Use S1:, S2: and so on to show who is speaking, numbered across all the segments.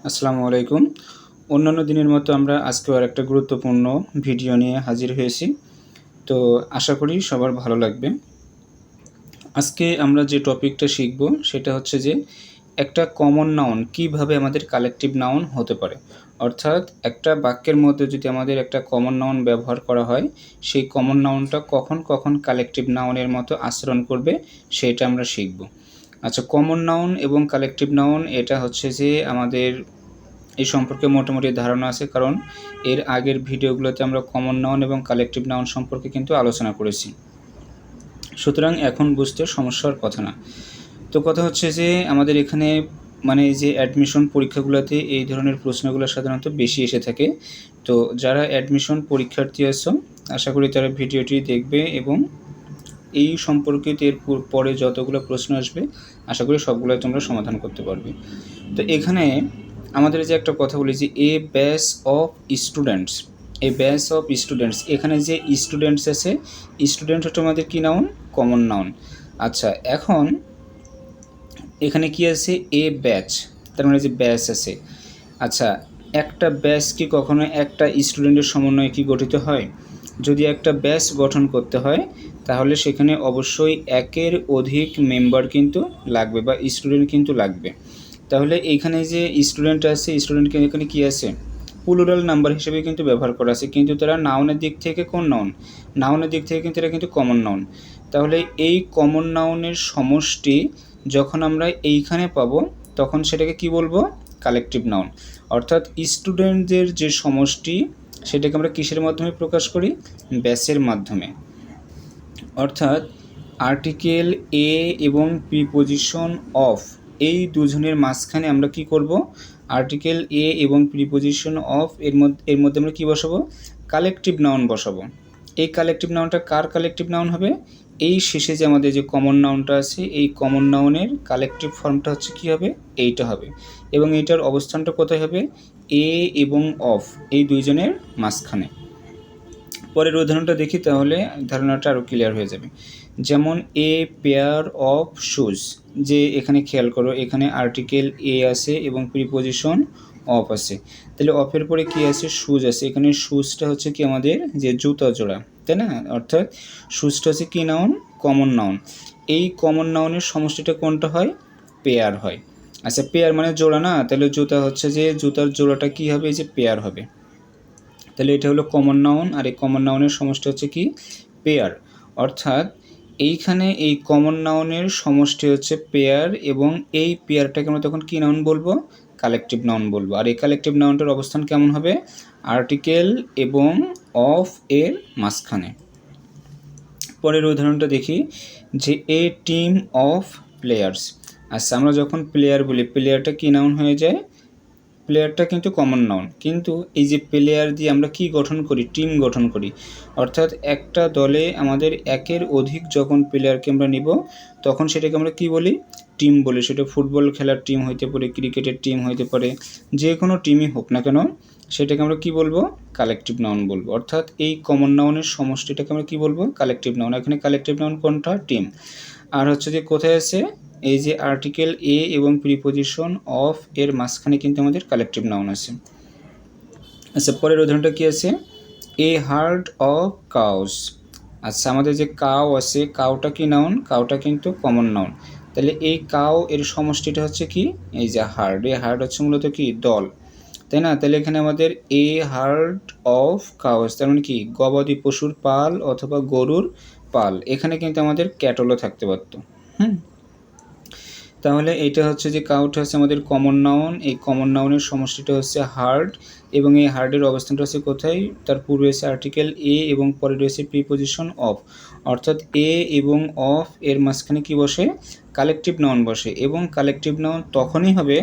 S1: আসসালামু আলাইকুম। অন্যান্য দিনের মতো আমরা আজকেও আরেকটা গুরুত্বপূর্ণ ভিডিও নিয়ে হাজির হয়েছি। তো আশা করি সবার ভালো লাগবে। আজকে আমরা যে টপিকটা শিখব সেটা হচ্ছে যে একটা কমন নাউন কিভাবে আমাদের কালেকটিভ নাউন হতে পারে। অর্থাৎ একটা বাক্যের মধ্যে যদি আমাদের একটা কমন নাউন ব্যবহার করা হয়, সেই কমন নাউনটা কখন কখন কালেকটিভ নাউনের মতো আচরণ করবে সেটা আমরা শিখব। আচ্ছা, কমন নাউন এবং কালেকটিভ নাউন এটা হচ্ছে যে আমাদের এই সম্পর্কে মোটামুটি ধারণা আছে, কারণ এর আগের ভিডিওগুলোতে আমরা কমন নাউন এবং কালেকটিভ নাউন সম্পর্কে কিন্তু আলোচনা করেছি। সুতরাং এখন বুঝতে সমস্যার কথা না। তো কথা হচ্ছে যে আমাদের এখানে এই যে অ্যাডমিশন পরীক্ষাগুলোতে এই ধরনের প্রশ্নগুলো সাধারণত বেশি এসে থাকে। তো যারা অ্যাডমিশন পরীক্ষার্থী আছো, আশা করি তারা ভিডিওটি দেখবে এবং এই সম্পর্কিত এর পরে যতগুলো প্রশ্ন আসবে আশা করি সবগুলোই তোমরা সমাধান করতে পারবে। তো এখানে আমাদের যে একটা কথা বলি যে এ ব্যাচ অফ স্টুডেন্টস, এখানে যে স্টুডেন্টস আছে, স্টুডেন্ট হচ্ছে আমাদের কী নাউন? Common noun. আচ্ছা, এখন এখানে কি আছে? এ ব্যাচ, তার মানে যে ব্যাচ আছে। আচ্ছা, একটা ব্যাচ কি কখনো একটা স্টুডেন্টের সমন্বয়ে কি গঠিত হয়? যদি একটা ব্যাচ গঠন করতে হয় তাহলে সেখানে অবশ্যই একের অধিক মেম্বার কিন্তু লাগবে বা স্টুডেন্ট কিন্তু লাগবে। তাহলে এইখানে যে স্টুডেন্ট আছে, স্টুডেন্টকে এখানে কি আছে? প্লুরাল নাম্বার হিসেবে কিন্তু ব্যবহার করা আছে, কিন্তু তারা নাউনের দিক থেকে কোন নাউন? নাউনের দিক থেকে কিন্তু এরা কিন্তু কমন নাউন। তাহলে এই কমন নাউনের সমষ্টি যখন আমরা এইখানে পাবো তখন সেটাকে কি বলবো? Collective noun. অর্থাৎ স্টুডেন্টদের যে সমষ্টি সেটাকে আমরা কিসের মাধ্যমে প্রকাশ করি? ব্যাচের মাধ্যমে। অর্থাৎ আর্টিকেল এ এবং প্রিপোজিশন অফ, এই দুজনের মাঝখানে আমরা কি করব? আর্টিকেল এ এবং প্রিপোজিশন অফ এর মধ্যে আমরা কি বসাবো? কালেকটিভ নাউন বসাবো। এই কালেকটিভ নাউনটা কার কালেকটিভ নাউন হবে? এই শেষে যে আমাদের যে কমন নাউনটা আছে, এই কমন নাউনের কালেকটিভ ফর্মটা হচ্ছে কি হবে? এইটা হবে। এবং এইটার অবস্থানটা কোথায় হবে? এ এবং অফ, এই দুইজনের মাঝখানে। পরের উদাহরণটা দেখি, তাহলে ধারণাটা আরও ক্লিয়ার হয়ে যাবে। যেমন এ পেয়ার অফ শুজ, যে এখানে খেয়াল করো এখানে আর্টিকেল এ আছে এবং প্রিপোজিশন অফ আছে। তাহলে অফের পরে কি আছে? শুজ আছে। এখানে শুজটা হচ্ছে কি আমাদের যে জুতা জোড়া, তাই না? অর্থাৎ শুজটা হচ্ছে কি নাউন? Common noun. এই কমন নাউনের সমষ্টিটা কোনটা হয়? পেয়ার হয়। আচ্ছা, পেয়ার মানে জোড়া না, তাহলে জুতা হচ্ছে যে জুতার জোড়াটা কি হবে? যে পেয়ার হবে। তাহলে এটা হলো কমন নাউন, আর এই কমন নাউনের সমষ্টি হচ্ছে কি? পেয়ার। অর্থাৎ এইখানে এই কমন নাউনের সমষ্টি হচ্ছে পেয়ার, এবং এই পেয়ারটাকে আমরা তখন কি নাউন বলবো? কালেকটিভ নাউন বলবো। আর এই কালেকটিভ নাউনটার অবস্থান কেমন হবে? আর্টিকেল এবং অফ এর মাঝখানে। পরের উদাহরণটা দেখি, যে এ টিম অফ প্লেয়ার্স। আচ্ছা, আমরা যখন প্লেয়ার বলি, প্লেয়ারটা কি নাউন হয়ে যায়? প্লেয়ারটা কিন্তু কমন নাউন, কিন্তু এই যে প্লেয়ার দিয়ে আমরা কি গঠন করি? টিম গঠন করি। অর্থাৎ একটা দলে আমাদের একের অধিক যখন প্লেয়ারকে আমরা নিব তখন সেটাকে আমরা কি বলি? টিম বলি। সেটা ফুটবল খেলার টিম হইতে পারে, ক্রিকেটের টিম হইতে পারে, যে কোনো টিমই হোক না কেন সেটাকে আমরা কি বলবো? কালেকটিভ নাউন বলবো। অর্থাৎ এই কমন নাউনের সমষ্টিটাকে আমরা কি বলবো? Collective noun. এখানে কালেকটিভ নাউন কোনটা? টিম। আর হচ্ছে যে কোথায় আছে? এই যে আর্টিকেল এ এবং প্রিপোজিশন অফ এর মাঝখানে কিন্তু আমাদের কালেকটিভ নাউন আছে। আচ্ছা, পরের উদাহরণটা কি আছে? এ হার্ড অফ কাউস। আচ্ছা, আমাদের যে কাউ আছে, কাউটা কি নাউন? কাউটা কিন্তু কমন নাউন। তাহলে এই কাউ এর সমষ্টিটা হচ্ছে কি? এই যে হার্ড। এই হার্ড হচ্ছে মূলত কি? দল, তাই না? তাহলে এখানে আমাদের এ হার্ড অফ কাউস, তার মানে কি? গবাদি পশুর পাল অথবা গরুর পাল। এখানে কিন্তু আমাদের ক্যাটলও থাকতে পারতো। তাহলে এইটা হচ্ছে যে কাউটা হচ্ছে আমাদের কমন নাউন। এই কমন নাউনের সমষ্টিটা হচ্ছে হার্ড, এবং এই হার্ডের অবস্থানটা হচ্ছে কোথায়? তার পূর্বে রয়েছে আর্টিকেল এ এবং পরে রয়েছে প্রিপোজিশন অফ। অর্থাৎ এ এবং অফ এর মাঝখানে কি বসে? কালেকটিভ নাউন বসে। এবং কালেকটিভ নাউন তখনই হবে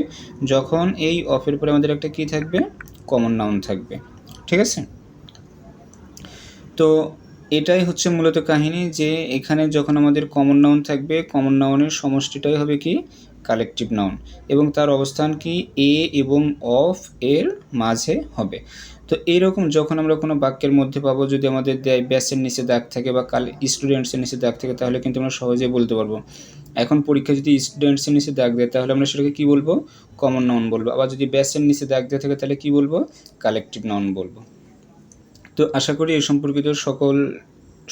S1: যখন এই অফের পরে আমাদের একটা কি থাকবে? কমন নাউন থাকবে। ঠিক আছে? তো এটাই হচ্ছে মূলত কাহিনী, যে এখানে যখন আমাদের কমন নাউন থাকবে, কমন নাউনের সমষ্টিটাই হবে কি? কালেকটিভ নাউন এবং তার অবস্থান কি এ এবং অফ এর মাঝে হবে। তো এইরকম যখন আমরা কোনো বাক্যের মধ্যে পাবো, যদি আমাদের দেয় ব্যাসের নিচে দাগ থাকে বা স্টুডেন্টসের নিচে দাগ থাকে, তাহলে কিন্তু আমরা সহজেই বলতে পারবো। এখন পরীক্ষায় যদি স্টুডেন্টসের নিচে দাগ দেয় তাহলে আমরা সেটাকে কী বলবো? কমন নাউন বলবো। আবার যদি ব্যাসের নিচে দাগ দেওয়া থাকে তাহলে কী বলবো? কালেকটিভ নাউন বলবো। তো আশা করি এই সম্পর্কিত সকল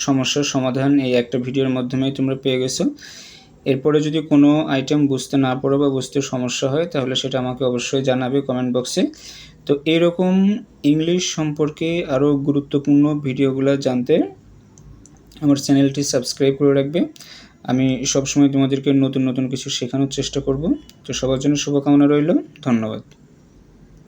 S1: সমস্যার সমাধান এই একটা ভিডিওর মাধ্যমেই তোমরা পেয়ে গেছো। এরপরে যদি কোনো আইটেম বুঝতে না পারো বা বুঝতে সমস্যা হয় তাহলে সেটা আমাকে অবশ্যই জানাবে কমেন্ট বক্সে। তো এরকম ইংলিশ সম্পর্কে আরও গুরুত্বপূর্ণ ভিডিওগুলো জানতে আমার চ্যানেলটি সাবস্ক্রাইব করে রাখবে। আমি সবসময় তোমাদেরকে নতুন নতুন কিছু শেখানোর চেষ্টা করব। তো সবার জন্য শুভকামনা রইল। ধন্যবাদ।